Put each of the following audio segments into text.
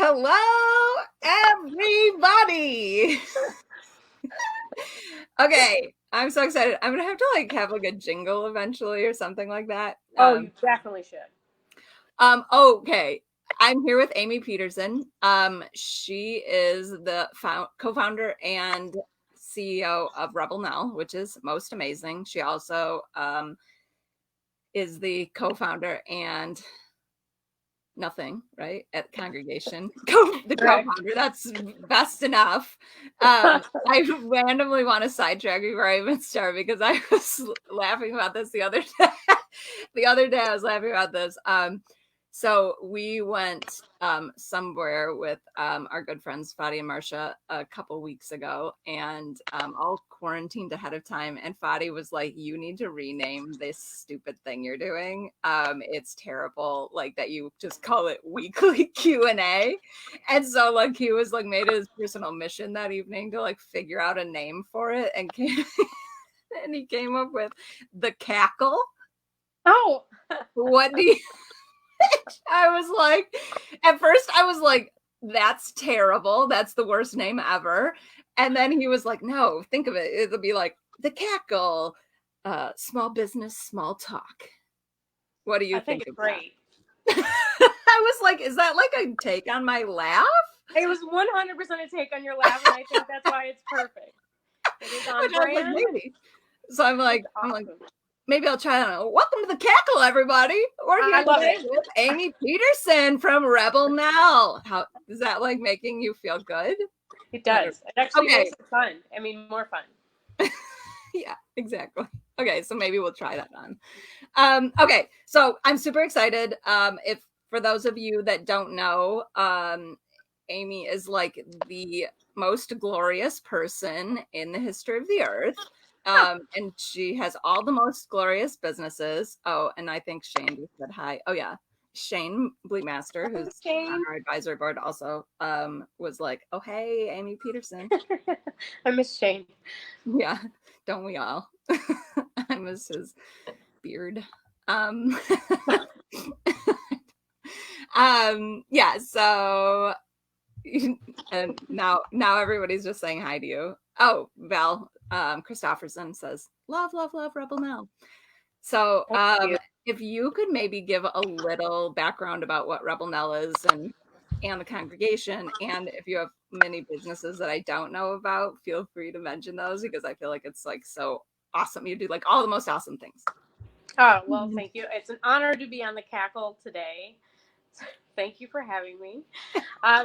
Hello, everybody. Okay, I'm so excited. I'm gonna have to have a jingle eventually or something like that. Oh, you definitely should. Okay. I'm here with Amy Peterson. She is the co-founder and CEO of Rebel Nell, which is most amazing. She also is the co-founder and nothing, right? At Congregation. The co-founder, that's best enough. I randomly want to sidetrack before I even start because I was laughing about this the other day. The other day I was laughing about this. So we went somewhere with our good friends Fadi and Marcia a couple weeks ago, and all quarantined ahead of time. And Fadi was like, "You need to rename this stupid thing you're doing. It's terrible. Like that you just call it weekly Q&A." And so he was made it his personal mission that evening to figure out a name for it, and and he came up with the Cackle. Oh, What do you? I was like, at first I was like, that's terrible. That's the worst name ever. And then he was like, no, think of it. It'll be like the Cackle, small business, small talk. What do you think it's of great. I was like, is that like a take on my laugh? It was 100% a take on your laugh, and I think that's why it's perfect. It is on brand. Maybe. So I'm like, maybe I'll try it. Welcome to the Cackle, everybody. We're here today with Amy Peterson from Rebel Nell. How is that making you feel good? It does. It actually makes it fun. I mean, more fun. Yeah, exactly. Okay, so maybe we'll try that on. Okay, so I'm super excited. If for those of you that don't know, Amy is the most glorious person in the history of the earth. And she has all the most glorious businesses. Oh, and I think Shane just said hi. Oh yeah. Shane Bleemaster, who's on our advisory board, also was like, "Oh hey, Amy Peterson." I miss Shane. Yeah, don't we all? I miss his beard. Yeah, so and now everybody's just saying hi to you. Oh, Val Christofferson says, love Rebel Nell. So if you could maybe give a little background about what Rebel Nell is and the congregation, and if you have many businesses that I don't know about, feel free to mention those because I feel like it's so awesome. You do all the most awesome things. Oh, well, thank you. It's an honor to be on the Cackle today. Thank you for having me.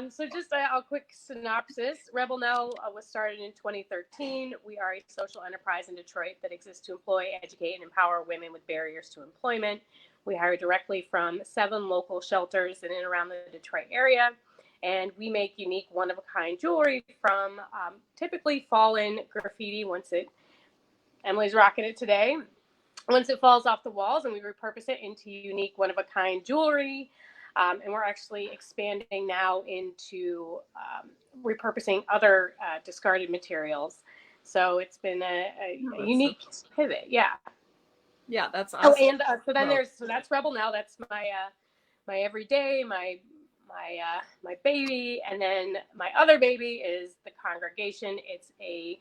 So just a quick synopsis. Rebel Nell was started in 2013. We are a social enterprise in Detroit that exists to employ, educate, and empower women with barriers to employment. We hire directly from 7 local shelters in and around the Detroit area. And we make unique, one-of-a-kind jewelry from typically fallen graffiti Emily's rocking it today. Once it falls off the walls, and we repurpose it into unique, one-of-a-kind jewelry. And we're actually expanding now into repurposing other discarded materials. So it's been a unique pivot. Yeah. Yeah, that's awesome. Oh, and so then that's Rebel Nell. That's my everyday, my baby, and then my other baby is the congregation. It's a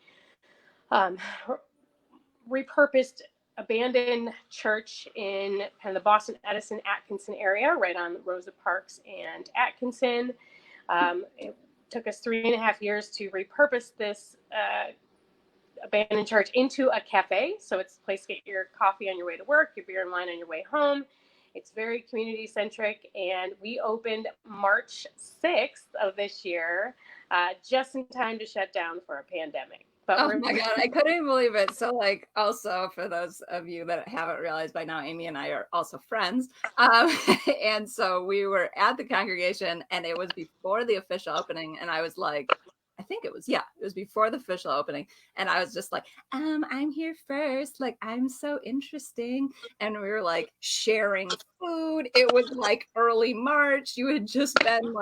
repurposed abandoned church in kind of the Boston Edison Atkinson area, right on Rosa Parks and Atkinson. It took us 3.5 years to repurpose this abandoned church into a cafe. So it's a place to get your coffee on your way to work, your beer and wine on your way home. It's very community centric, and we opened March 6th of this year, just in time to shut down for a pandemic. But oh my God, I couldn't believe it. So also for those of you that haven't realized by now, Amy and I are also friends. And so we were at the congregation and it was before the official opening. And I was like, I think it was before the official opening. And I was just like, I'm here first. I'm so interesting. And we were sharing food. It was early March. You had just been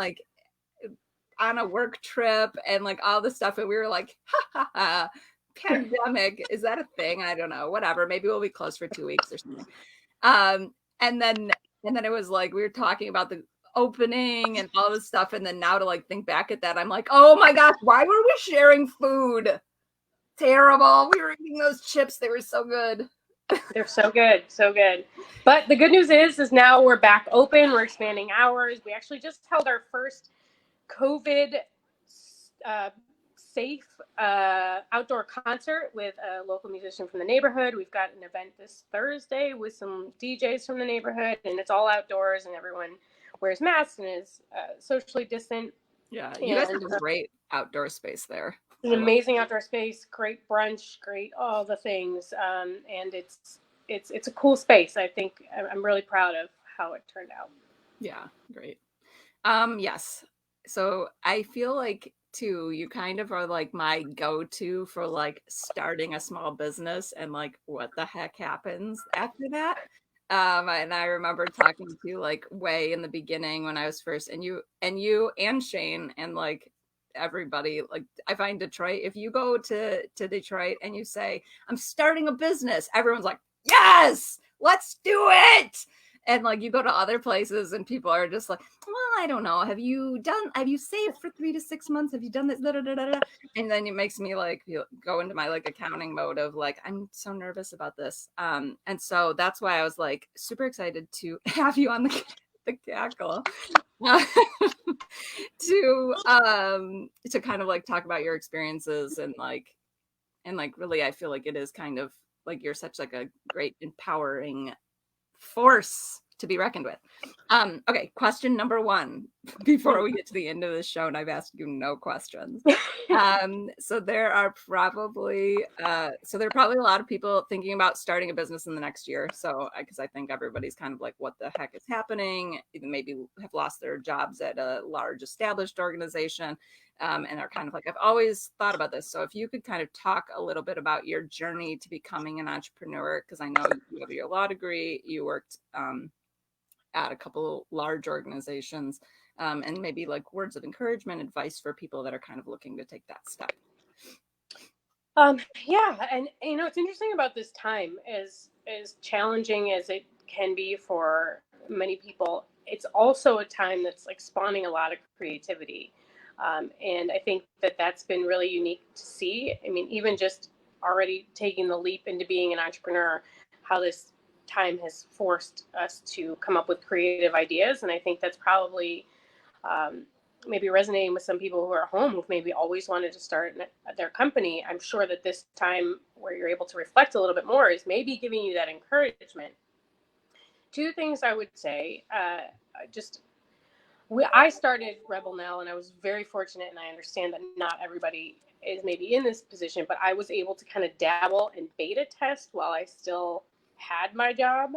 on a work trip and all this stuff, and we were like, ha, pandemic, is that a thing? I don't know, whatever, maybe we'll be closed for 2 weeks or something. And then it was we were talking about opening and all this stuff. And then now to like think back at that, I'm like, oh my gosh, why were we sharing food? Terrible. We were eating those chips. They were so good. They're so good, so good. But the good news is now we're back open. We're expanding hours. We actually just held our first COVID safe outdoor concert with a local musician from the neighborhood. We've got an event this Thursday with some DJs from the neighborhood, and it's all outdoors, and everyone wears masks and is socially distant. Yeah, you guys have a great outdoor space there. An amazing outdoor space, great brunch, great all the things, and it's a cool space. I think I'm really proud of how it turned out. Yeah, great. Yes. So I feel like too, you kind of are like my go-to for like starting a small business and like what the heck happens after that. And I remember talking to you like way in the beginning when I was first, and you and Shane and like everybody, like I find Detroit, if you go to Detroit and you say, I'm starting a business, everyone's like, yes, let's do it. And like you go to other places and people are just like, well, I don't know. Have you saved for 3 to 6 months? Have you done this? Da, da, da, da, da. And then it makes me like go into my like accounting mode of like, I'm so nervous about this. And so that's why I was like super excited to have you on the Cackle to kind of like talk about your experiences and like really I feel like it is kind of like you're such like a great empowering force to be reckoned with. Okay, question number 1 before we get to the end of the show, and I've asked you no questions. So there are probably a lot of people thinking about starting a business in the next year. So because I think everybody's kind of like, what the heck is happening? Even maybe have lost their jobs at a large established organization. And are kind of like, I've always thought about this. So if you could kind of talk a little bit about your journey to becoming an entrepreneur, because I know you have your law degree, you worked at a couple large organizations, and maybe like words of encouragement, advice for people that are kind of looking to take that step. Yeah, and you know, it's interesting about this time, as challenging as it can be for many people, it's also a time that's like spawning a lot of creativity. And I think that that's been really unique to see. I mean, even just already taking the leap into being an entrepreneur, how this time has forced us to come up with creative ideas. And I think that's probably maybe resonating with some people who are home who've maybe always wanted to start their company. I'm sure that this time where you're able to reflect a little bit more is maybe giving you that encouragement. 2 things I would say, I started Rebel Nell, and I was very fortunate, and I understand that not everybody is maybe in this position, but I was able to kind of dabble and beta test while I still had my job,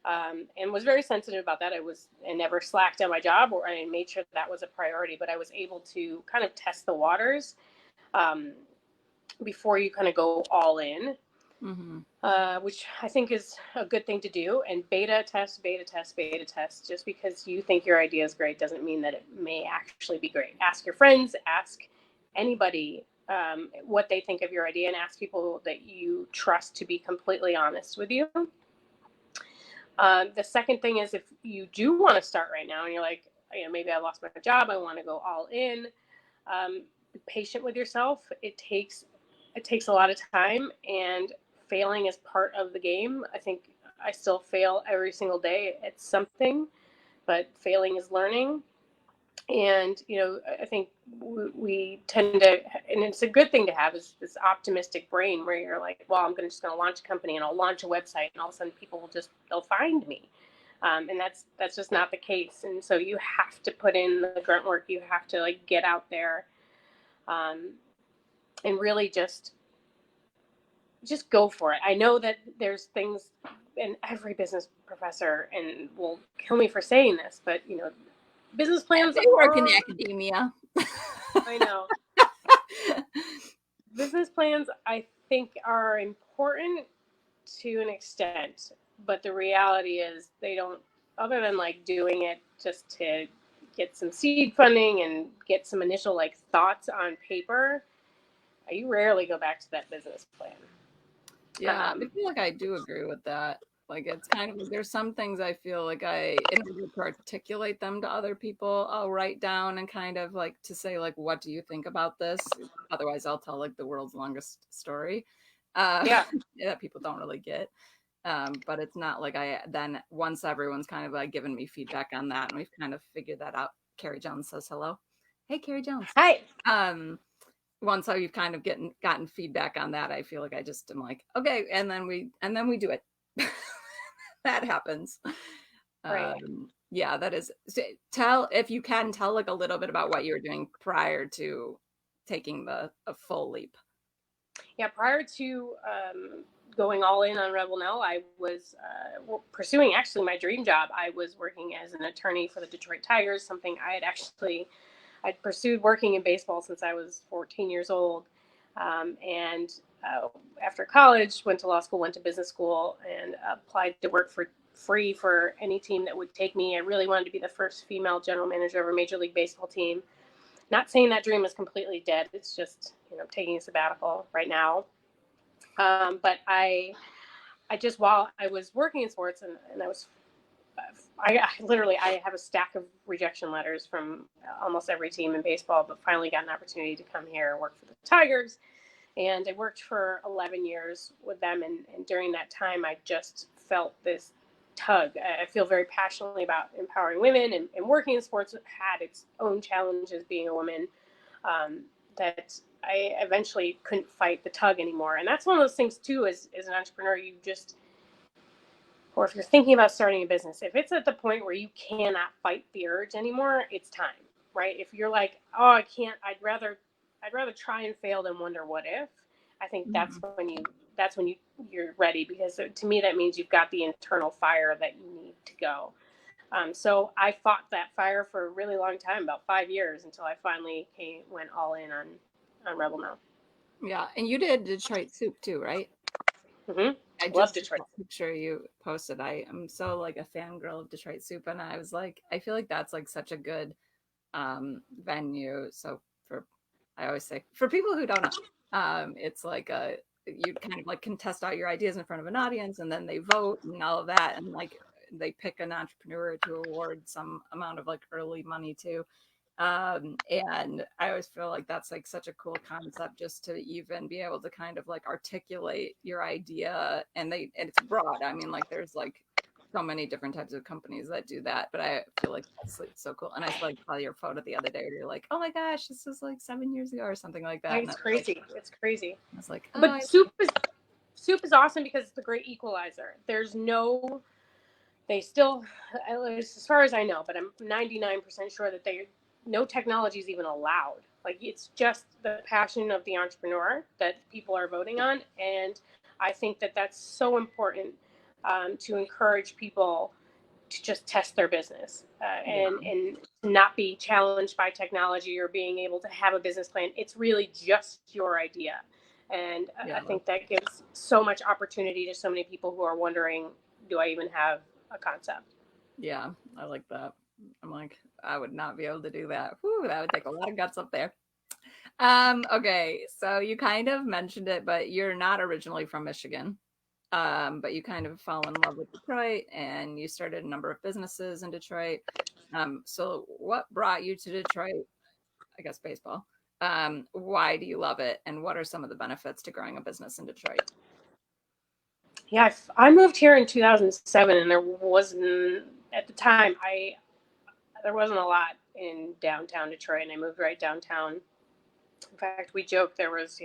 and was very sensitive about that. I never slacked on my job, or I made sure that was a priority, but I was able to kind of test the waters before you kind of go all in. Mm-hmm. Which I think is a good thing to do. And beta test. Just because you think your idea is great doesn't mean that it may actually be great. Ask your friends, ask anybody what they think of your idea, and ask people that you trust to be completely honest with you. The second thing is, if you do want to start right now and you're like, you know, maybe I lost my job, I want to go all in, be patient with yourself. It takes a lot of time, and failing is part of the game. I think I still fail every single day at something, but failing is learning. And, you know, I think we tend to, and it's a good thing to have, is this optimistic brain where you're like, well, I'm just going to launch a company and I'll launch a website, and all of a sudden people they'll find me. And that's just not the case. And so you have to put in the grunt work. You have to like get out there, and really just go for it. I know that there's things, and every business professor and will kill me for saying this, but you know, business plans. They work in academia. I know. Business plans, I think, are important to an extent, but the reality is they don't, other than like doing it just to get some seed funding and get some initial like thoughts on paper, you rarely go back to that business plan. Yeah, I feel like I do agree with that. Like it's kind of like there's some things I feel like in order to articulate them to other people, I'll write down and kind of like to say like, what do you think about this? Otherwise, I'll tell like the world's longest story Yeah. that people don't really get. But it's not like I then once everyone's kind of like given me feedback on that and we've kind of figured that out. Carrie Jones says hello. Hey, Carrie Jones. Hi. Once I've kind of gotten feedback on that, I feel like I just am like, okay, and then we do it. That happens. Right. Yeah, that is. Tell if you can tell like a little bit about what you were doing prior to taking a full leap. Yeah, prior to going all in on Rebel Nell, I was pursuing actually my dream job. I was working as an attorney for the Detroit Tigers, something I'd pursued working in baseball since I was 14 years old. And after college, went to law school, went to business school, and applied to work for free for any team that would take me. I really wanted to be the first female general manager of a Major League Baseball team. Not saying that dream is completely dead. It's just, taking a sabbatical right now. But I just, while I was working in sports and I literally, I have a stack of rejection letters from almost every team in baseball, but finally got an opportunity to come here and work for the Tigers. And I worked for 11 years with them. And during that time, I just felt this tug. I feel very passionately about empowering women, and working in sports had its own challenges being a woman, that I eventually couldn't fight the tug anymore. And that's one of those things too, as an entrepreneur, or if you're thinking about starting a business, if it's at the point where you cannot fight the urge anymore, it's time, right? If you're like, oh, I can't, I'd rather try and fail than wonder what if. I think that's when you're ready, because to me that means you've got the internal fire that you need to go. So I fought that fire for a really long time, about 5 years, until I finally went all in on Rebel Now. Yeah, and you did Detroit Soup too, right? I Love just Detroit. picture you posted. I am so like a fangirl of Detroit Soup, and I was like, I feel like that's like such a good venue. So for I always say for people who don't know, it's like you kind of like can test out your ideas in front of an audience, and then they vote and all of that, and like they pick an entrepreneur to award some amount of like early money to. And I always feel like that's like such a cool concept just to even be able to kind of like articulate your idea, and it's broad. I mean, like there's like so many different types of companies that do that, but I feel like that's like so cool. And I like saw your photo the other day where you're like, oh my gosh, this was like 7 years ago or something like that. And It's crazy. It's crazy. I was like, oh, But soup is awesome because it's the great equalizer. They still, as far as I know, but I'm 99% sure that no technology is even allowed. Like, it's just the passion of the entrepreneur that people are voting on. And I think that that's so important, to encourage people to just test their business, and not be challenged by technology or being able to have a business plan. It's really just your idea. And I think that gives so much opportunity to so many people who are wondering, do I even have a concept? Yeah, I like that. I'm like, I would not be able to do that. Whew, that would take a lot of guts up there. Okay, so you kind of mentioned it, but you're not originally from Michigan. But you kind of fell in love with Detroit and you started a number of businesses in Detroit. So what brought you to Detroit? I guess baseball. Why do you love it? And what are some of the benefits to growing a business in Detroit? Yeah, I moved here in 2007, and there wasn't, at the time, there wasn't a lot in downtown Detroit, and I moved right downtown. In fact, we joked there was,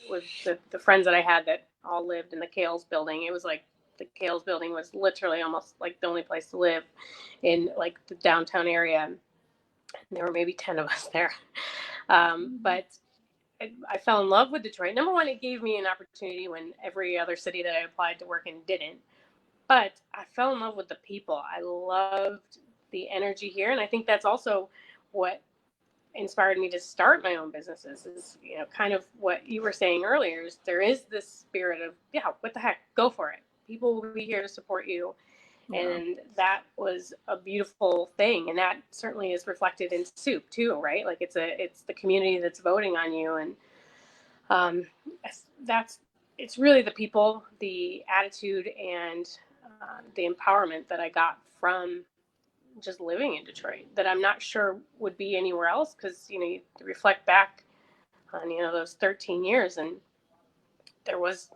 with the friends that I had that all lived in the Kales building. It was like the Kales building was literally almost like the only place to live in like the downtown area. And there were maybe 10 of us there. But I fell in love with Detroit. Number one, it gave me an opportunity when every other city that I applied to work in didn't. But I fell in love with the people. I loved the energy here. And I think that's also what inspired me to start my own businesses, is, kind of what you were saying earlier, is there is this spirit of, yeah, what the heck, go for it. People will be here to support you. Yeah. And that was a beautiful thing. And that certainly is reflected in Soup too, right? Like it's the community that's voting on you. And it's really the people, the attitude, and the empowerment that I got from just living in Detroit that I'm not sure would be anywhere else, because you reflect back on those 13 years, and there's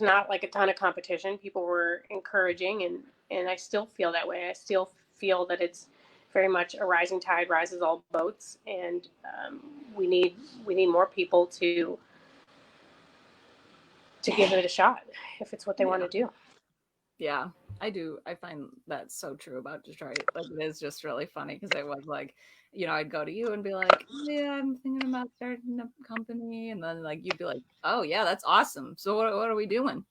not like a ton of competition. People were encouraging, and I still feel that way. I still feel that it's very much a rising tide rises all boats, and we need more people to give it a shot if it's what they want to do. Yeah, I do. I find that so true about Detroit. Like, it is just really funny because it was like, I'd go to you and be like, yeah, I'm thinking about starting a company, and then like you'd be like, oh yeah, that's awesome. So what are we doing?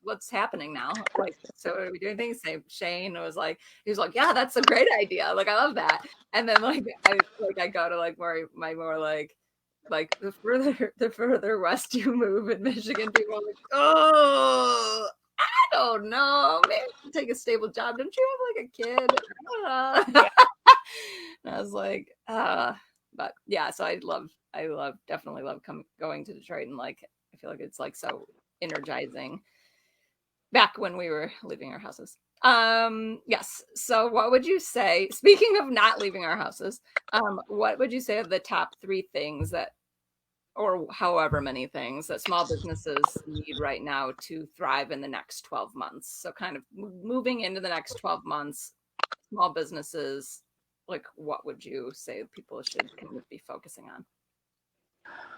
What's happening now? Like, so are we doing things? Say Shane he was like, yeah, that's a great idea. Like, I love that. And then I go to like more like the further west you move in Michigan, people are like, oh, I don't know. Maybe take a stable job. Don't you have like a kid? Yeah. And I was like, but yeah. So definitely love going to Detroit, and like I feel like it's like so energizing. Back when we were leaving our houses. Yes. So what would you say? Speaking of not leaving our houses, what would you say are the top 3 things that, or however many things that small businesses need right now to thrive in the next 12 months? So kind of moving into the next 12 months, small businesses, like what would you say people should kind of be focusing on?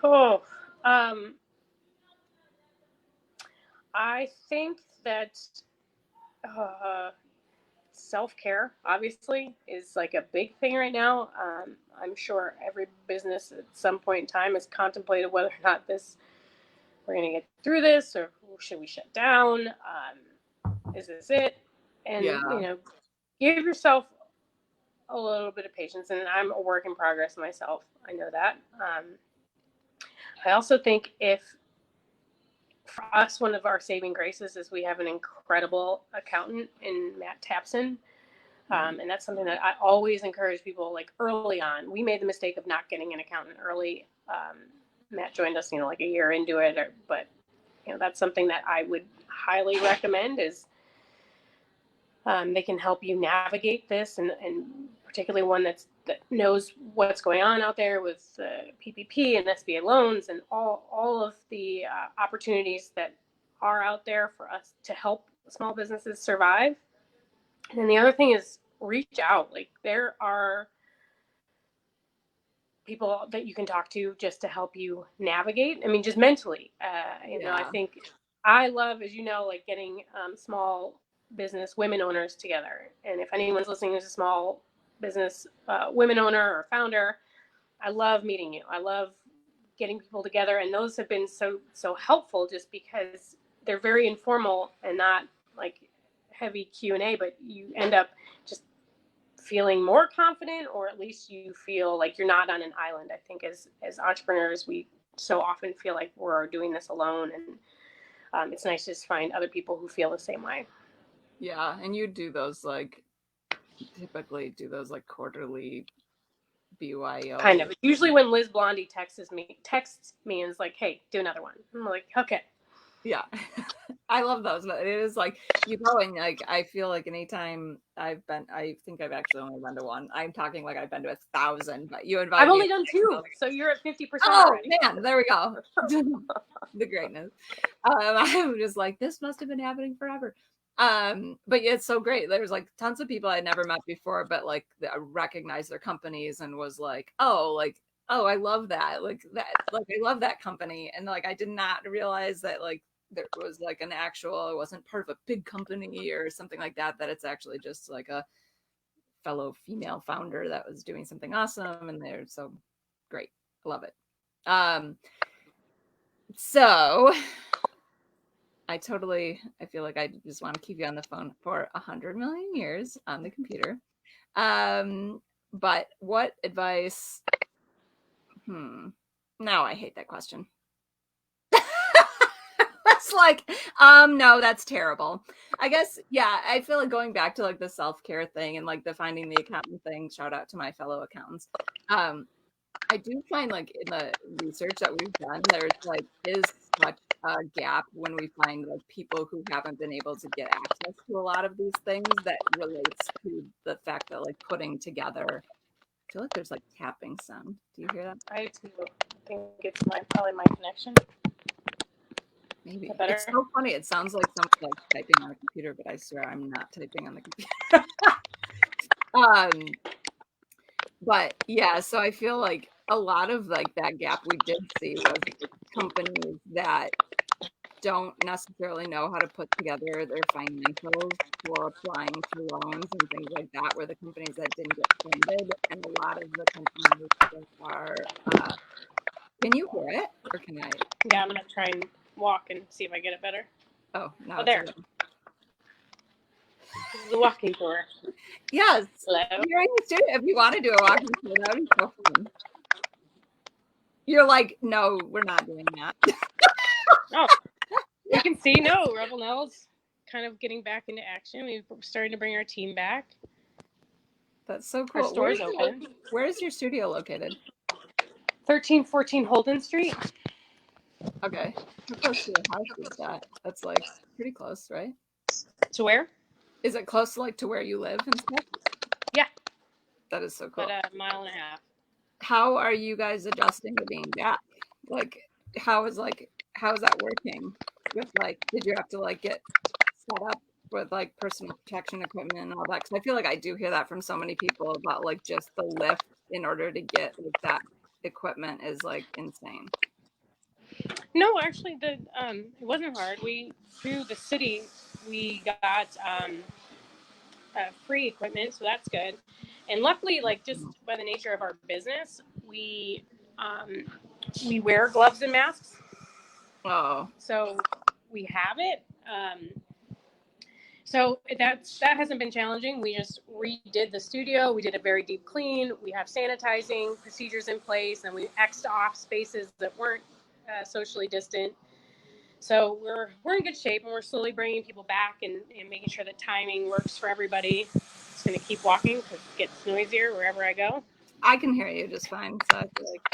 Oh, I think that self-care obviously is like a big thing right now. I'm sure every business at some point in time has contemplated whether or not we're going to get through this, or should we shut down? Is this it? And give yourself a little bit of patience. And I'm a work in progress myself. I know that. I also think for us, one of our saving graces is we have an incredible accountant in Matt Tapson. And that's something that I always encourage people, like early on. We made the mistake of not getting an accountant early. Matt joined us, like a year into it, but that's something that I would highly recommend is they can help you navigate this, and particularly one that knows what's going on out there with PPP and SBA loans and all of the opportunities that are out there for us to help small businesses survive. And then the other thing is reach out. Like, there are people that you can talk to just to help you navigate. I mean, just mentally, I think I love, as like getting small business women owners together. And if anyone's listening who's a small business women owner or founder, I love meeting you. I love getting people together. And those have been so helpful, just because they're very informal and not like heavy Q&A, but you end up just feeling more confident, or at least you feel like you're not on an island. I think as entrepreneurs, we so often feel like we're doing this alone, and it's nice to just find other people who feel the same way. Yeah, and you typically do those like quarterly BYO. Kind of. Usually when Liz Blondie texts me and is like, hey, do another one. I'm like, okay. Yeah. I love those. It is like you go, and like I feel like anytime I think I've actually only been to one. I'm talking like I've been to 1,000, but you invite me. I've only done 2, so you're at 50%. Oh already. Man, there we go. The greatness. I'm just like, this must have been happening forever. But yeah, it's so great. There's like tons of people I'd never met before, but like I recognized their companies and was like, oh, I love that. Like I love that company. And like I did not realize that like there was like it wasn't part of a big company or something like that, that it's actually just like a fellow female founder that was doing something awesome, and they're so great. I love it. So I feel like I just want to keep you on the phone for 100 million years on the computer. But what advice? Now I hate that question. It's like, no, that's terrible. I guess, yeah, I feel like going back to like the self-care thing and like the finding the accountant thing, shout out to my fellow accountants. I do find like in the research that we've done, there's like is such a gap when we find like people who haven't been able to get access to a lot of these things that relates to the fact that like putting together. I feel like there's like tapping sound. Do you hear that? I too think it's probably my connection. Maybe. It's so funny. It sounds like someone's like typing on a computer, but I swear I'm not typing on the computer. But yeah, so I feel like a lot of like that gap we did see was like companies that don't necessarily know how to put together their financials for applying for loans and things like that, were the companies that didn't get funded, and a lot of the companies that are can you hear it or can I? Yeah, I'm gonna try and walk and see if I get it better. Oh, no, Oh, it's there. This is a walking tour. Yes. Hello. You're in the studio. If you want to do a walking tour, that would be so fun. You're like, no, we're not doing that. Oh, you can see, no, Rebel Nell's kind of getting back into action. We're starting to bring our team back. That's so cool. Our store's open. Where is your studio located? 1314 Holden Street. Okay. How close to your house is that? That's like pretty close, right? To where? Is it close like to where you live and stuff? Yeah. That is so cool. About a mile and a half. How are you guys adjusting to being back? Like, how is that working? With like, did you have to like get set up with like personal protection equipment and all that? Because I feel like I do hear that from so many people about like just the lift in order to get like that equipment is like insane. No, actually, it wasn't hard. Through the city, we got free equipment, so that's good. And luckily, like just by the nature of our business, we wear gloves and masks. Oh, so we have it. So that hasn't been challenging. We just redid the studio. We did a very deep clean. We have sanitizing procedures in place, and we X'd off spaces that weren't socially distant. So we're in good shape, and we're slowly bringing people back and making sure that timing works for everybody. It's going to keep walking because it gets noisier wherever I go. I can hear you just fine. So I feel like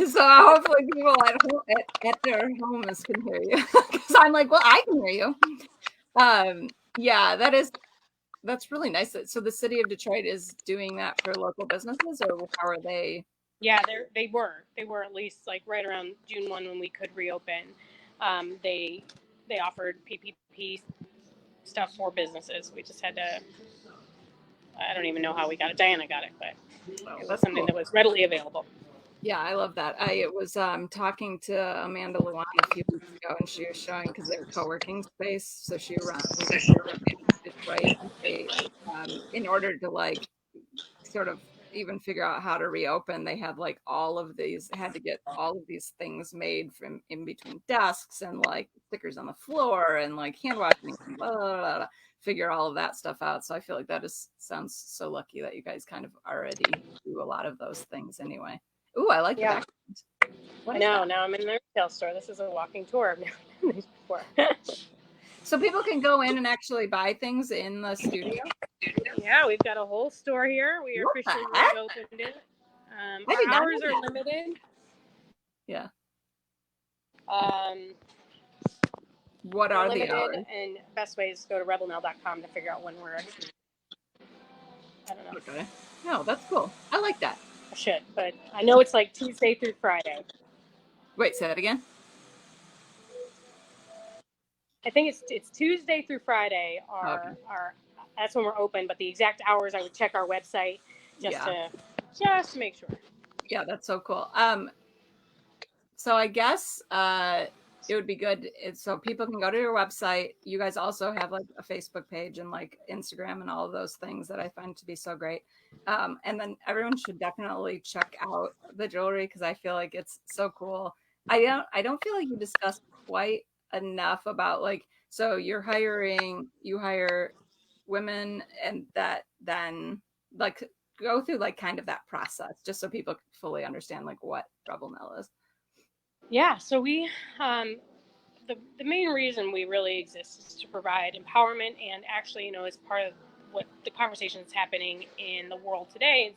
so hopefully people at home at their homes can hear you because I'm like, well, I can hear you. Yeah, that's really nice. So the city of Detroit is doing that for local businesses, or how are they? Yeah, they were at least like right around June 1 when we could reopen. They offered PPP stuff for businesses. We just had to. I don't even know how we got it. Diana got it, but it was something that was readily available. Yeah, I love that. I was talking to Amanda Luan a few weeks ago, and she was showing because they're co-working space, so she runs Detroit. In order to like sort of even figure out how to reopen, they had like had to get all of these things made from in between desks and like stickers on the floor and like hand washing, blah, blah, blah, blah, figure all of that stuff out. So I feel like sounds so lucky that you guys kind of already do a lot of those things anyway. Ooh, I like that. I know. Now I'm in the retail store. This is a walking tour. I've never done this before. So people can go in and actually buy things in the studio? Yeah, we've got a whole store here. We officially reopened it. Our hours are limited. Yeah. What are the hours? And best way is to go to rebelnell.com to figure out when we're actually. I don't know. Okay. No, that's cool. I like that. I should, but I know it's like Tuesday through Friday. Wait, say that again. I think it's Tuesday through Friday. That's when we're open, but the exact hours I would check our website just to make sure. Yeah, that's so cool. So I guess it would be good so people can go to your website. You guys also have like a Facebook page and like Instagram and all of those things that I find to be so great. And then everyone should definitely check out the jewelry because I feel like it's so cool. I don't feel like you discussed quite enough about like, so you hire women and that then like go through like kind of that process just so people fully understand like what Rebel Nell is. Yeah, so we the main reason we really exist is to provide empowerment, and actually, as part of what the conversation that's happening in the world today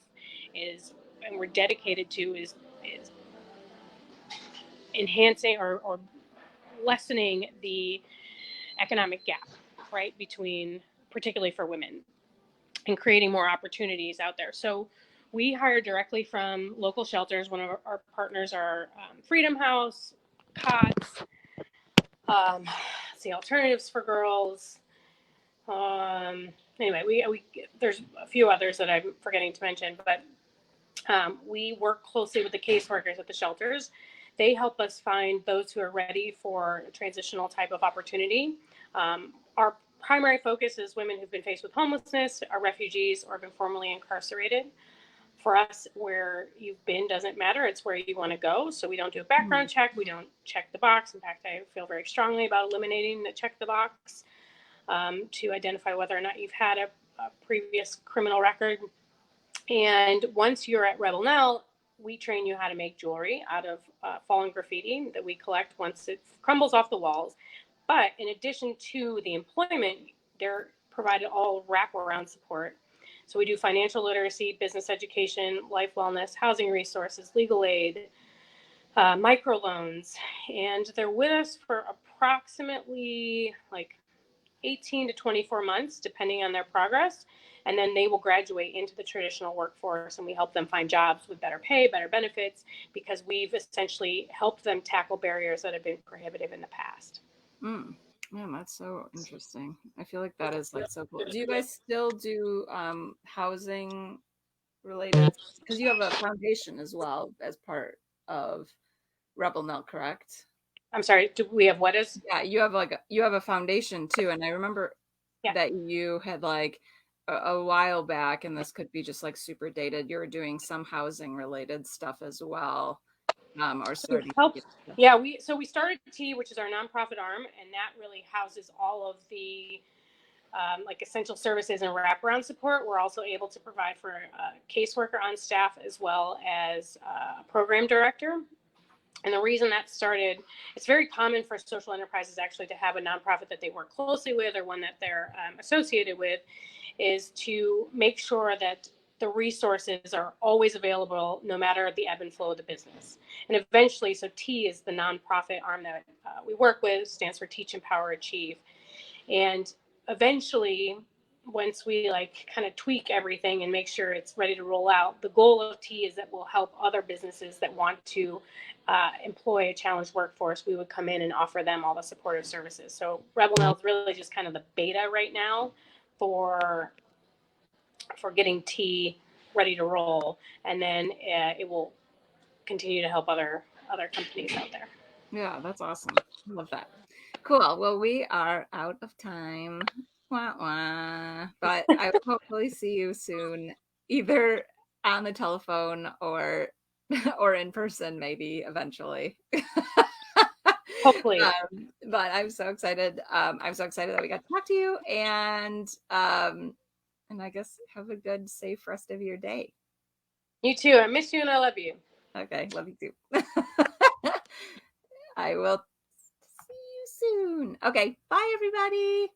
is and we're dedicated to is enhancing or lessening the economic gap, right, between, particularly for women, and creating more opportunities out there. So we hire directly from local shelters. One of our partners are Freedom House, COTS, the Alternatives for Girls. Anyway, we there's a few others that I'm forgetting to mention, but we work closely with the caseworkers at the shelters. They help us find those who are ready for a transitional type of opportunity. Our primary focus is women who've been faced with homelessness, are refugees, or have been formerly incarcerated. For us, where you've been doesn't matter. It's where you want to go. So we don't do a background check. We don't check the box. In fact, I feel very strongly about eliminating the check the box to identify whether or not you've had a previous criminal record. And once you're at Rebel Nell, we train you how to make jewelry out of fallen graffiti that we collect once it crumbles off the walls. But in addition to the employment, they're provided all wraparound support. So we do financial literacy, business education, life wellness, housing resources, legal aid, microloans, and they're with us for approximately like 18 to 24 months, depending on their progress. And then they will graduate into the traditional workforce, and we help them find jobs with better pay, better benefits, because we've essentially helped them tackle barriers that have been prohibitive in the past. Man, that's so interesting. I feel like that is like so cool. Do you guys still do housing related? Because you have a foundation as well as part of Rebel Nell, correct? I'm sorry, do we have what is? Yeah, you have you have a foundation too, and I remember that you had like a while back, and this could be just like super dated. You were doing some housing related stuff as well, or starting. Yeah, we started T, which is our nonprofit arm, and that really houses all of the like essential services and wraparound support. We're also able to provide for a caseworker on staff as well as a program director. And the reason that started, it's very common for social enterprises actually to have a nonprofit that they work closely with or one that they're associated with, is to make sure that the resources are always available no matter the ebb and flow of the business. And eventually, so T is the nonprofit arm that we work with, stands for Teach, Empower, Achieve. And eventually, once we like kind of tweak everything and make sure it's ready to roll out, the goal of T is that we'll help other businesses that want to employ a challenged workforce. We would come in and offer them all the supportive services. So Rebel Nell is really just kind of the beta right now for getting T ready to roll, and then it will continue to help other companies out there. Yeah, that's awesome. I love that. Cool. Well, we are out of time. Wah, wah. But I will hopefully see you soon, either on the telephone or or in person, maybe eventually. Hopefully. But I'm so excited. I'm so excited that we got to talk to you, and I guess have a good, safe rest of your day. You too. I miss you and I love you. Okay, love you too. I will see you soon. Okay, bye everybody.